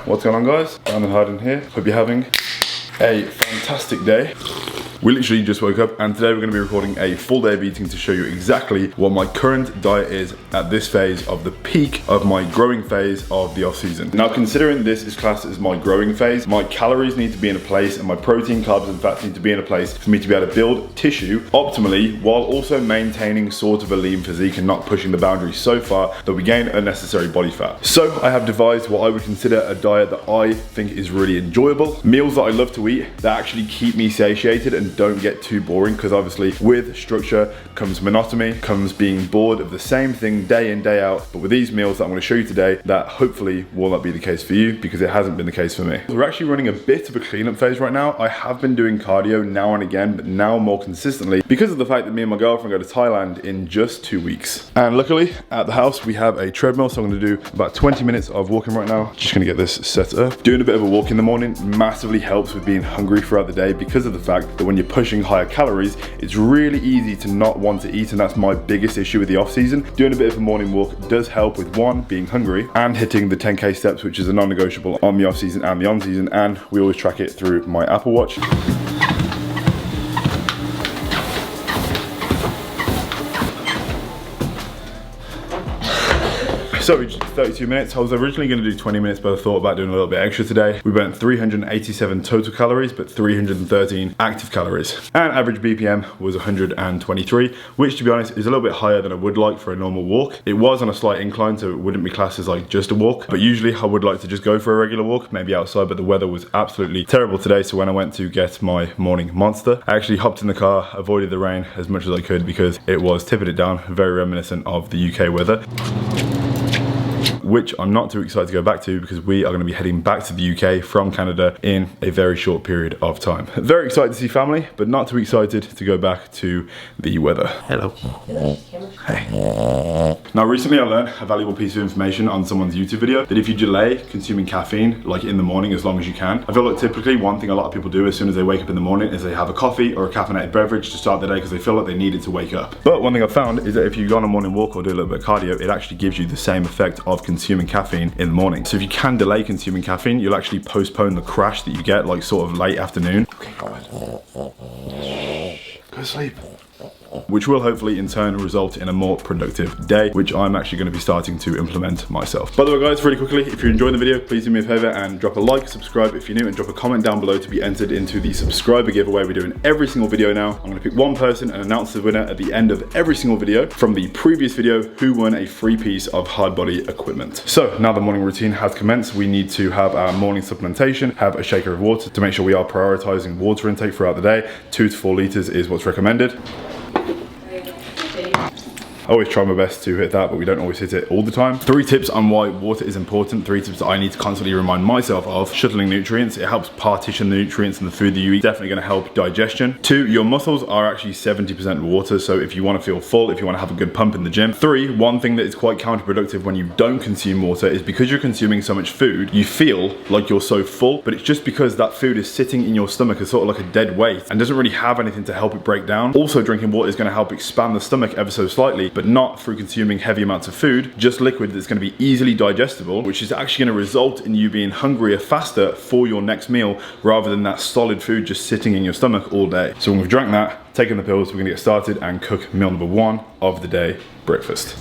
what's going on guys? Brandon Harden here. Hope you're having a fantastic day. We literally just woke up and today we're going to be recording a full day of eating to show you exactly what my current diet is at this phase of the peak of my growing phase of the off season. Now considering this is classed as my growing phase, my calories need to be in a place and my protein, carbs and fats need to be in a place for me to be able to build tissue optimally while also maintaining sort of a lean physique and not pushing the boundaries so far that we gain unnecessary body fat. So I have devised what I would consider a diet that I think is really enjoyable. Meals that I love to eat that actually keep me satiated and don't get too boring, because obviously with structure comes monotony, comes being bored of the same thing day in, day out. But with these meals that I'm going to show you today, that hopefully will not be the case for you, because it hasn't been the case for me. We're actually running a bit of a cleanup phase right now. I have been doing cardio now and again, but now more consistently because of the fact that me and my girlfriend go to Thailand in just 2 weeks. And luckily at the house we have a treadmill, so I'm going to do about 20 minutes of walking right now. Just going to get this set up. Doing a bit of a walk in the morning massively helps with being hungry throughout the day, because of the fact that when you're pushing higher calories, it's really easy to not want to eat, and that's my biggest issue with the off season. Doing a bit of a morning walk does help with one, being hungry, and hitting the 10K steps, which is a non-negotiable on the off season and the on season, and we always track it through my Apple Watch. So we did 32 minutes. I was originally going to do 20 minutes, but I thought about doing a little bit extra today. We burnt 387 total calories, but 313 active calories. And average BPM was 123, which to be honest is a little bit higher than I would like for a normal walk. It was on a slight incline, so it wouldn't be classed as like just a walk, but usually I would like to just go for a regular walk, maybe outside, but the weather was absolutely terrible today. So when I went to get my morning Monster, I actually hopped in the car, avoided the rain as much as I could because it was tipping it down, very reminiscent of the UK weather, which I'm not too excited to go back to because we are going to be heading back to the UK from Canada in a very short period of time. Very excited to see family, but not too excited to go back to the weather. Hello. Hey. Now recently I learned a valuable piece of information on someone's YouTube video that if you delay consuming caffeine, like in the morning as long as you can, I feel like typically one thing a lot of people do as soon as they wake up in the morning is they have a coffee or a caffeinated beverage to start the day because they feel like they need it to wake up. But one thing I've found is that if you go on a morning walk or do a little bit of cardio, it actually gives you the same effect of consuming caffeine in the morning. So if you can delay consuming caffeine, you'll actually postpone the crash that you get like sort of late afternoon. Okay, go to sleep. Which will hopefully in turn result in a more productive day, which I'm actually going to be starting to implement myself. By the way guys, really quickly, if you're enjoying the video, please do me a favor and drop a like, subscribe if you're new, and drop a comment down below to be entered into the subscriber giveaway we're doing every single video now. I'm going to pick one person and announce the winner at the end of every single video from the previous video who won a free piece of hard body equipment. So now the morning routine has commenced. We need to have our morning supplementation, have a shaker of water to make sure we are prioritizing water intake throughout the day. 2 to 4 liters is what's recommended. I always try my best to hit that, but we don't always hit it all the time. 3 tips on why water is important. 3 tips that I need to constantly remind myself of. Shuttling nutrients. It helps partition the nutrients in the food that you eat. Definitely going to help digestion. 2, your muscles are actually 70% water. So if you want to feel full, if you want to have a good pump in the gym. 3, one thing that is quite counterproductive when you don't consume water is because you're consuming so much food, you feel like you're so full, but it's just because that food is sitting in your stomach as sort of like a dead weight and doesn't really have anything to help it break down. Also, drinking water is going to help expand the stomach ever so slightly, but not through consuming heavy amounts of food, just liquid that's going to be easily digestible, which is actually going to result in you being hungrier faster for your next meal rather than that solid food just sitting in your stomach all day. So when we've drank that, taken the pills, we're going to get started and cook meal number 1 of the day, breakfast.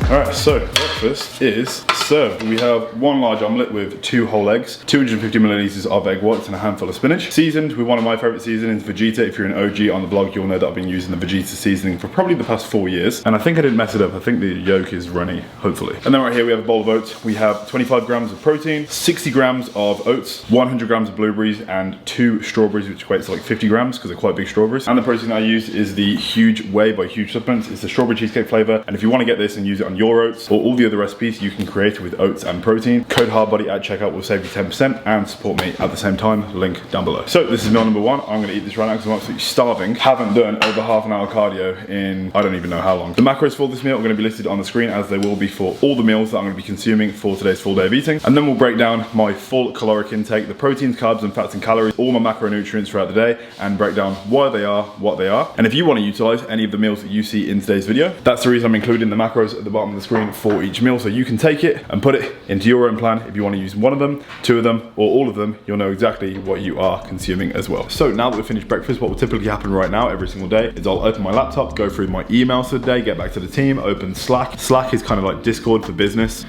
Alright, so breakfast is served. We have 1 large omelette with 2 whole eggs, 250 milliliters of egg whites and a handful of spinach. Seasoned with one of my favorite seasonings, Vegeta. If you're an OG on the vlog, you'll know that I've been using the Vegeta seasoning for probably the past 4 years. And I think I didn't mess it up. I think the yolk is runny, hopefully. And then right here we have a bowl of oats. We have 25 grams of protein, 60 grams of oats, 100 grams of blueberries, and 2 strawberries, which equates to like 50 grams because they're quite big strawberries. And the protein I used is the Huge Whey by Huge Supplements. It's the strawberry cheesecake flavor. And if you want to get this and use it on your oats or all the the other recipes you can create with oats and protein. Code HARDBODY at checkout will save you 10% and support me at the same time. Link down below. So this is meal number 1. I'm gonna eat this right now because I'm absolutely starving. Haven't done over half an hour cardio in I don't even know how long. The macros for this meal are gonna be listed on the screen, as they will be for all the meals that I'm gonna be consuming for today's full day of eating. And then we'll break down my full caloric intake, the proteins, carbs and fats and calories, all my macronutrients throughout the day, and break down why they are what they are. And if you want to utilize any of the meals that you see in today's video, that's the reason I'm including the macros at the bottom of the screen for each meal, so you can take it and put it into your own plan. If you want to use one of them, 2 of them, or all of them, you'll know exactly what you are consuming as well. So now that we've finished breakfast, what will typically happen right now every single day is I'll open my laptop, go through my emails for the day, get back to the team, open Slack. Slack is kind of like Discord for business.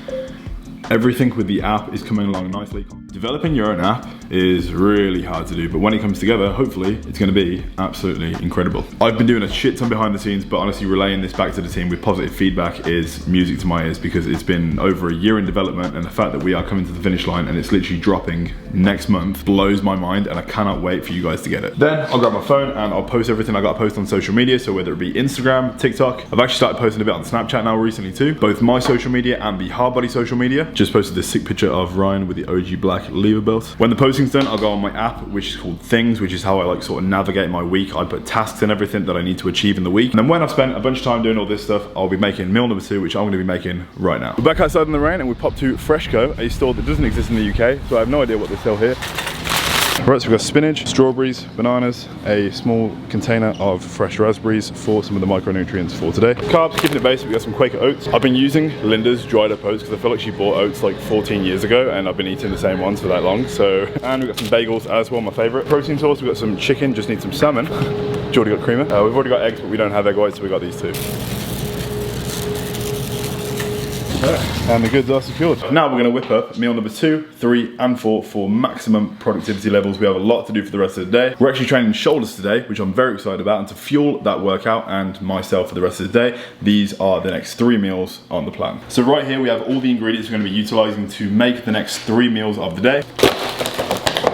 Everything with the app is coming along nicely. Developing your own app is really hard to do, but when it comes together, hopefully it's gonna be absolutely incredible. I've been doing a shit ton behind the scenes, but honestly relaying this back to the team with positive feedback is music to my ears, because it's been over a year in development, and the fact that we are coming to the finish line and it's literally dropping next month blows my mind, and I cannot wait for you guys to get it. Then I'll grab my phone and I'll post everything I got to post on social media, so whether it be Instagram, TikTok, I've actually started posting a bit on Snapchat now recently too, both my social media and the HARDBODY social media. Just posted this sick picture of Ryan with the OG black lever belt. When the posting's done, I'll go on my app, which is called Things, which is how I like sort of navigate my week. I put tasks and everything that I need to achieve in the week. And then when I've spent a bunch of time doing all this stuff, I'll be making meal number 2, which I'm gonna be making right now. We're back outside in the rain and we popped to Freshco, a store that doesn't exist in the UK, so I have no idea what they sell here. Right, so we've got spinach, strawberries, bananas, a small container of fresh raspberries for some of the micronutrients for today. Carbs, keeping it basic, we've got some Quaker oats. I've been using Linda's dried up oats because I feel like she bought oats like 14 years ago and I've been eating the same ones for that long. So, and we've got some bagels as well, my favorite. Protein source, we've got some chicken, just need some salmon. We've already got creamer. We've already got eggs, but we don't have egg whites, so we got these 2. And the goods are secured. Now we're gonna whip up meal number 2, 3, and 4 for maximum productivity levels. We have a lot to do for the rest of the day. We're actually training shoulders today, which I'm very excited about, and to fuel that workout and myself for the rest of the day, these are the next 3 meals on the plan. So right here we have all the ingredients we're gonna be utilizing to make the next 3 meals of the day.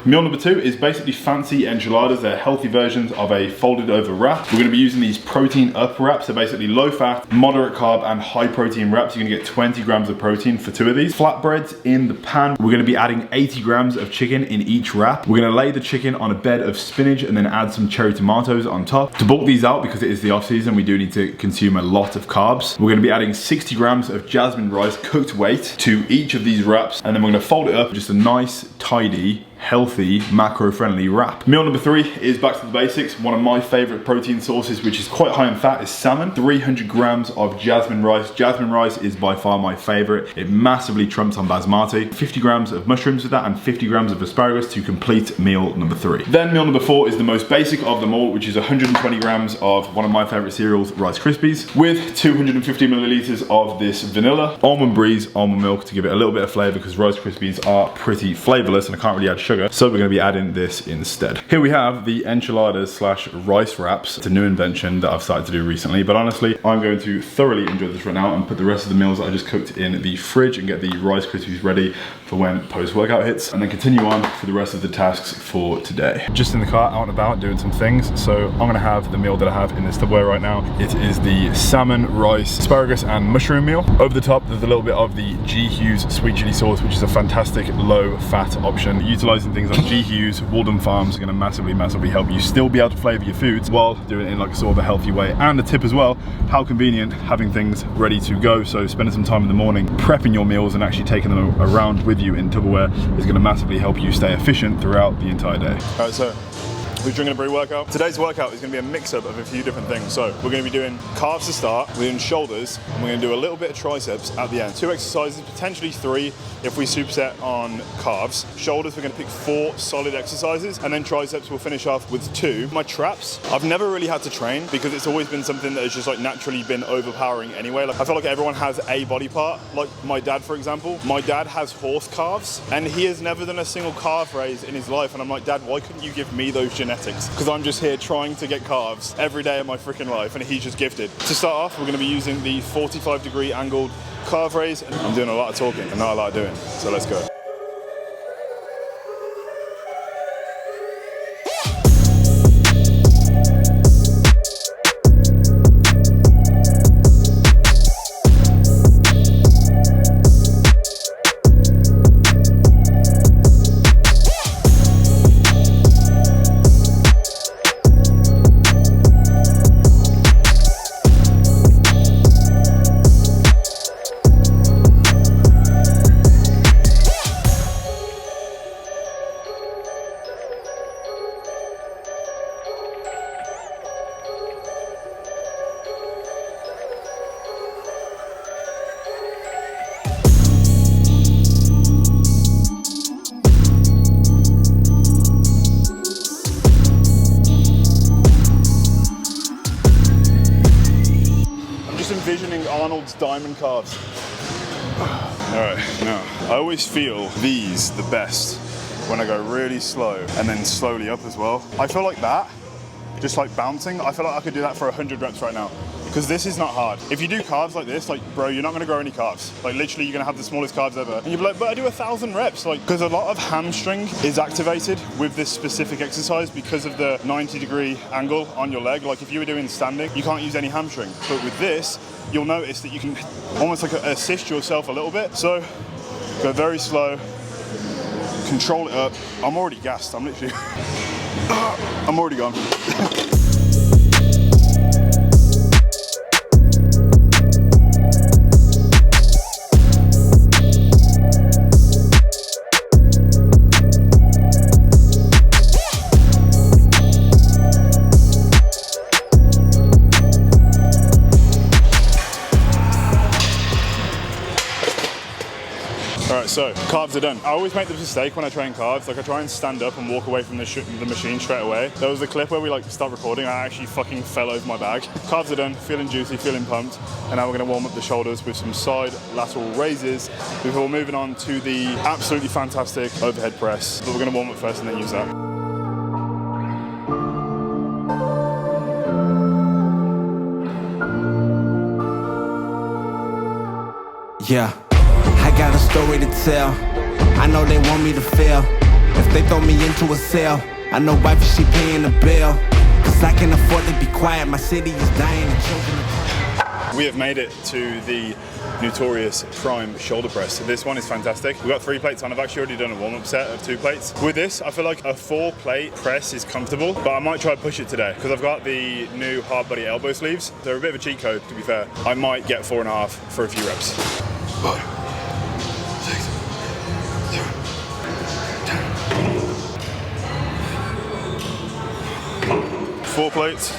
Meal number 2 is basically fancy enchiladas. They're healthy versions of a folded over wrap. We're gonna be using these protein up wraps. So basically low fat, moderate carb, and high protein wraps. You're gonna get 20 grams of protein for 2 of these. Flatbreads in the pan. We're gonna be adding 80 grams of chicken in each wrap. We're gonna lay the chicken on a bed of spinach and then add some cherry tomatoes on top. To bulk these out, because it is the off season, we do need to consume a lot of carbs. We're gonna be adding 60 grams of jasmine rice cooked weight to each of these wraps. And then we're gonna fold it up, just a nice, tidy, healthy, macro-friendly wrap. Meal number 3 is back to the basics. One of my favorite protein sources, which is quite high in fat, is salmon. 300 grams of jasmine rice. Jasmine rice is by far my favorite. It massively trumps on basmati. 50 grams of mushrooms with that and 50 grams of asparagus to complete meal number 3. Then meal number 4 is the most basic of them all, which is 120 grams of one of my favorite cereals, Rice Krispies, with 250 milliliters of this vanilla, almond breeze, almond milk to give it a little bit of flavor, because Rice Krispies are pretty flavorless and I can't really add sugar. So we're gonna be adding this instead. Here we have the enchiladas slash rice wraps. It's a new invention that I've started to do recently, but honestly, I'm going to thoroughly enjoy this right now and put the rest of the meals that I just cooked in the fridge and get the Rice Krispies ready for when post-workout hits, and then continue on for the rest of the tasks for today. Just in the car, out and about, doing some things. So I'm gonna have the meal that I have in this Tupperware right now. It is the salmon, rice, asparagus, and mushroom meal. Over the top, there's a little bit of the G. Hughes sweet chili sauce, which is a fantastic low-fat option. Utilizing things like G. Hughes, Walden Farms are gonna massively help you still be able to flavor your foods while doing it in like a sort of a healthy way. And a tip as well, how convenient having things ready to go. So spending some time in the morning prepping your meals and actually taking them around with you in Tupperware is gonna massively help you stay efficient throughout the entire day. All right, so we're drinking a pre-workout. Today's workout is gonna be a mix-up of a few different things. So we're gonna be doing calves to start, we're doing shoulders, and we're gonna do a little bit of triceps at the end. 2 exercises, potentially 3 if we superset on calves. Shoulders, we're gonna pick 4 solid exercises, and then triceps we'll finish off with 2. My traps, I've never really had to train because it's always been something that has just like naturally been overpowering anyway. Like I feel like everyone has a body part, like my dad, for example. My dad has horse calves, and he has never done a single calf raise in his life, and I'm like, Dad, why couldn't you give me those genetics? Because I'm just here trying to get calves every day of my freaking life, and he's just gifted. To start off, we're gonna be using the 45-degree angled calf raise. I'm doing a lot of talking and not a lot of doing, so let's go. Arnold's Diamond Carbs. Alright, now, I always feel these the best when I go really slow and then slowly up as well. I feel like that, just like bouncing, I feel like I could do that for 100 reps right now. Because this is not hard. If you do carbs like this, like, bro, you're not gonna grow any carbs. Like, literally, you're gonna have the smallest carbs ever. And you'll be like, but I do 1,000 reps. Like, because a lot of hamstring is activated with this specific exercise because of the 90-degree angle on your leg. Like, if you were doing standing, you can't use any hamstring. But with this, you'll notice that you can almost like assist yourself a little bit. So, go very slow, control it up. I'm already gassed, I'm literally, I'm already gone. Alright, so carbs are done. I always make the mistake when I train carbs, like I try and stand up and walk away from the machine straight away. There was a clip where we like stopped recording and I actually fucking fell over my bag. Carbs are done, feeling juicy, feeling pumped, and now we're gonna warm up the shoulders with some side lateral raises before moving on to the absolutely fantastic overhead press. But we're gonna warm up first and then use that. Yeah, I got a story to tell. I know they want me to fail. If they throw me into a cell, I know wife she paying the bill. Cause I can afford to be quiet, my city is dying and children. We have made it to the notorious prime shoulder press. This one is fantastic. We've got 3 plates on. I've actually already done a warm-up set of 2 plates. With this, I feel like a 4-plate press is comfortable, but I might try to push it today because I've got the new Hard Buddy elbow sleeves. They're a bit of a cheat code, to be fair. I might get 4.5 for a few reps. 5, 6, 7, 10. 4 plates.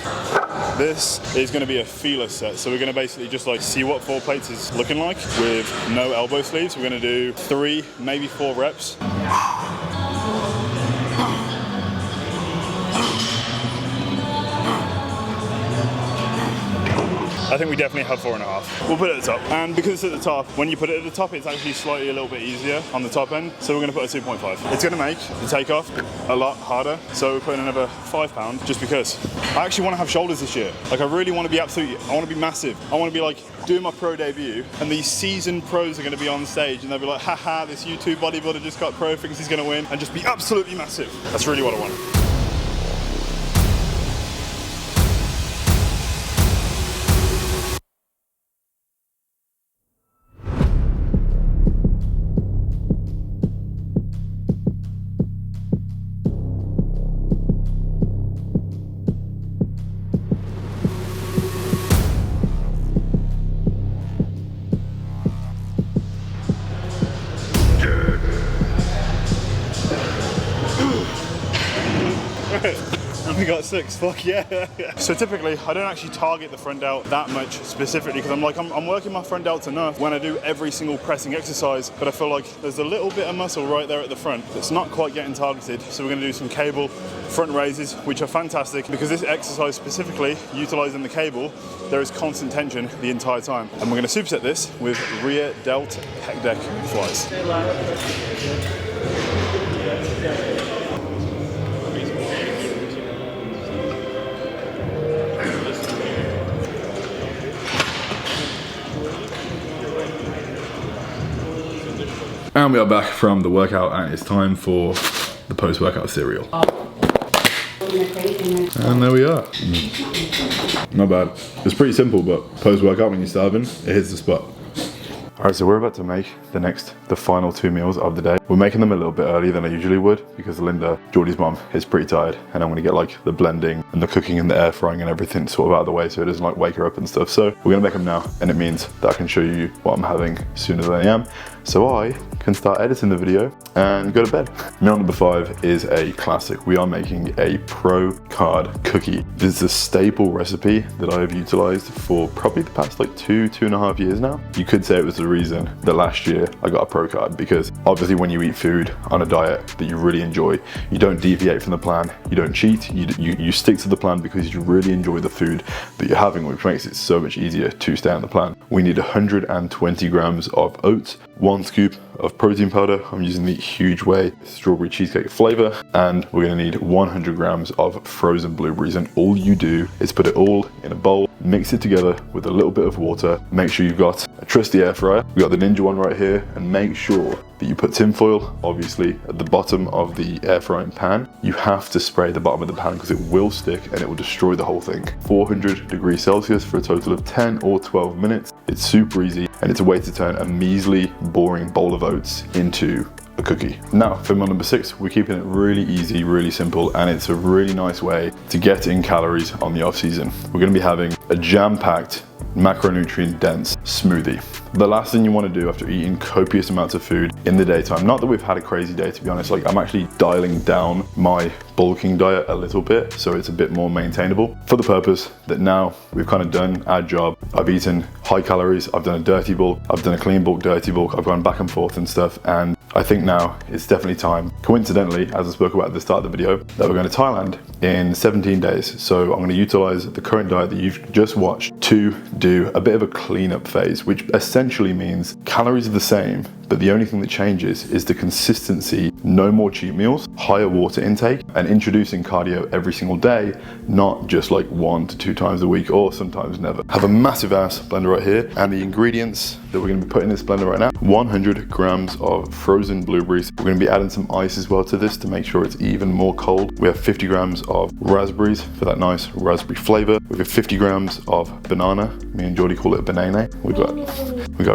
This is going to be a feeler set, so we're going to basically just like see what 4 plates is looking like with no elbow sleeves. We're going to do 3, maybe 4 reps. I think we definitely have 4.5. We'll put it at the top. And because it's at the top, when you put it at the top, it's actually slightly a little bit easier on the top end. So we're gonna put a 2.5. It's gonna make the takeoff a lot harder. So we're putting another 5 pounds just because I actually wanna have shoulders this year. Like I really wanna be I wanna be massive. I wanna be like doing my pro debut and these seasoned pros are gonna be on stage and they'll be like, haha, this YouTube bodybuilder just got pro, thinks he's gonna win, and just be absolutely massive. That's really what I want. And we got 6, fuck yeah. So typically, I don't actually target the front delt that much specifically because I'm working my front delt enough when I do every single pressing exercise, but I feel like there's a little bit of muscle right there at the front that's not quite getting targeted. So we're gonna do some cable front raises, which are fantastic because this exercise specifically, utilizing the cable, there is constant tension the entire time. And we're gonna superset this with rear delt pec deck flies. And we are back from the workout and it's time for the post-workout cereal. And there we are. Not bad. It's pretty simple, but post-workout when you're starving, it hits the spot. Alright, so we're about to make the final 2 meals of the day. We're making them a little bit earlier than I usually would because Linda, Geordie's mom, is pretty tired and I'm gonna get like the blending and the cooking and the air frying and everything sort of out of the way so it doesn't like wake her up and stuff. So we're gonna make them now and it means that I can show you what I'm having sooner than I am. So I can start editing the video and go to bed. Meal number 5 is a classic. We are making a pro card cookie. This is a staple recipe that I have utilized for probably the past like 2.5 years now. You could say it was the reason that last year I got a pro card because obviously when you eat food on a diet that you really enjoy, you don't deviate from the plan, you don't cheat, you stick to the plan because you really enjoy the food that you're having, which makes it so much easier to stay on the plan. we need 120 grams of oats, 1 scoop of protein powder. I'm using the Huge Whey strawberry cheesecake flavor, and we're gonna need 100 grams of frozen blueberries. And all you do is put it all in a bowl, mix it together with a little bit of water. Make sure you've got a trusty air fryer. We've got the Ninja one right here, and make sure that you put tin foil, obviously, at the bottom of the air frying pan. You have to spray the bottom of the pan because it will stick and it will destroy the whole thing. 400 degrees Celsius for a total of 10 or 12 minutes. It's super easy, and it's a way to turn a measly, boring bowl of oats into a cookie. Now, for meal number 6, we're keeping it really easy, really simple, and it's a really nice way to get in calories on the off season. We're gonna be having a jam-packed, macronutrient dense smoothie. The last thing you want to do after eating copious amounts of food in the daytime, not that we've had a crazy day to be honest, like I'm actually dialing down my bulking diet a little bit so it's a bit more maintainable, for the purpose that now we've kind of done our job. I've eaten high calories, I've done a dirty bulk, I've done a clean bulk, dirty bulk, I've gone back and forth and stuff, and I think now it's definitely time, coincidentally, as I spoke about at the start of the video, that we're going to Thailand in 17 days. So I'm going to utilize the current diet that you've just watched to do a bit of a cleanup phase, which essentially means calories are the same, but the only thing that changes is the consistency. No more cheat meals, higher water intake, and introducing cardio every single day, not just like 1 to 2 times a week or sometimes never. I have a massive ass blender right here, and the ingredients that we're going to be putting in this blender right now: 100 grams of frozen blueberries. We're going to be adding some ice as well to this to make sure it's even more cold. We have 50 grams of raspberries for that nice raspberry flavor. We have 50 grams of banana. Me and Jordy call it banana. We got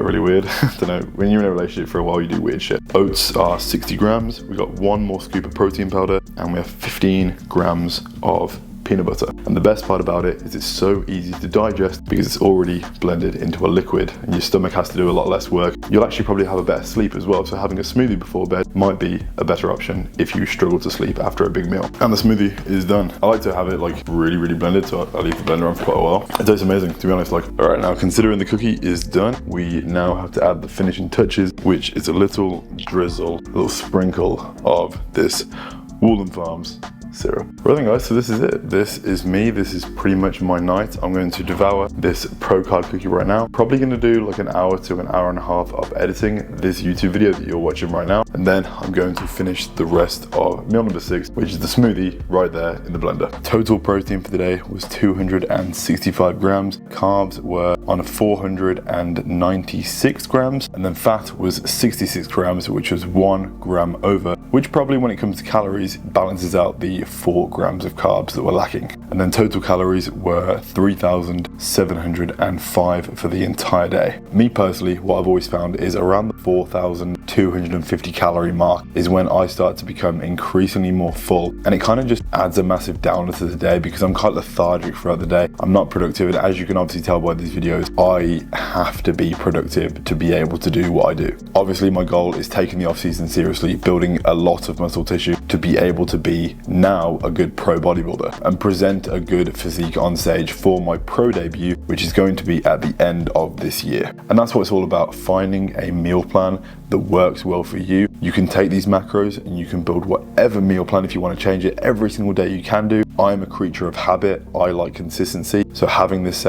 really weird. I don't know, when you're in a relationship for a while you do weird shit. Oats are 60 grams. We got 1 more scoop of protein powder, and we have 15 grams of peanut butter. And the best part about it is it's so easy to digest because it's already blended into a liquid, and your stomach has to do a lot less work. You'll actually probably have a better sleep as well, so having a smoothie before bed might be a better option if you struggle to sleep after a big meal. And the smoothie is done. I like to have it like really blended, so I leave the blender on for quite a while. It tastes amazing, to be honest. Like, all right, now considering the cookie is done, we now have to add the finishing touches, which is a little drizzle, a little sprinkle of this Woollen Farms syrup. Right then guys, so this is it. This is me. This is pretty much my night. I'm going to devour this Pro Card cookie right now. Probably going to do like an hour to an hour and a half of editing this YouTube video that you're watching right now. And then I'm going to finish the rest of meal number 6, which is the smoothie right there in the blender. Total protein for the day was 265 grams. Carbs were on 496 grams. And then fat was 66 grams, which was 1 gram over, which probably when it comes to calories balances out the 4 grams of carbs that were lacking. And then total calories were 3,705 for the entire day. Me personally, what I've always found is around the 4,250 calorie mark is when I start to become increasingly more full, and it kind of just adds a massive downer to the day because I'm quite lethargic throughout the day. I'm not productive, and as you can obviously tell by these videos, I have to be productive to be able to do what I do. Obviously my goal is taking the off season seriously, building a lot of muscle tissue to be able to be now a good pro bodybuilder and present a good physique on stage for my pro debut, which is going to be at the end of this year. And that's what it's all about, finding a meal plan that works well for you. You can take these macros and you can build whatever meal plan. If you want to change it every single day, you can do. I'm a creature of habit. I like consistency. So having this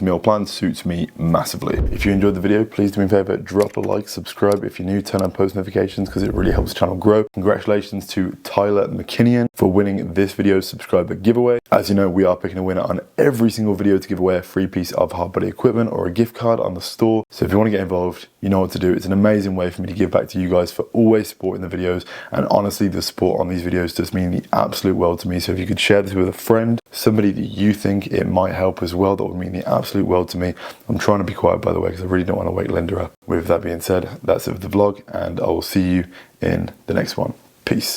meal plan suits me massively. If you enjoyed the video, please do me a favor, drop a like, subscribe if you're new, turn on post notifications because it really helps the channel grow. Congratulations to Tyler McKinnon for winning this video's subscriber giveaway. As you know, we are picking a winner on every single video to give away a free piece of hard body equipment or a gift card on the store. So if you want to get involved, you know what to do. It's an amazing way for me to give back to you guys for always supporting the videos. And honestly, the support on these videos does mean the absolute world to me. So if you could share this with a friend, somebody that you think it might help as well, that would mean the absolute world to me. I'm trying to be quiet, by the way, because I really don't want to wake Linda up. With that being said, that's it for the vlog, and I will see you in the next one. Peace.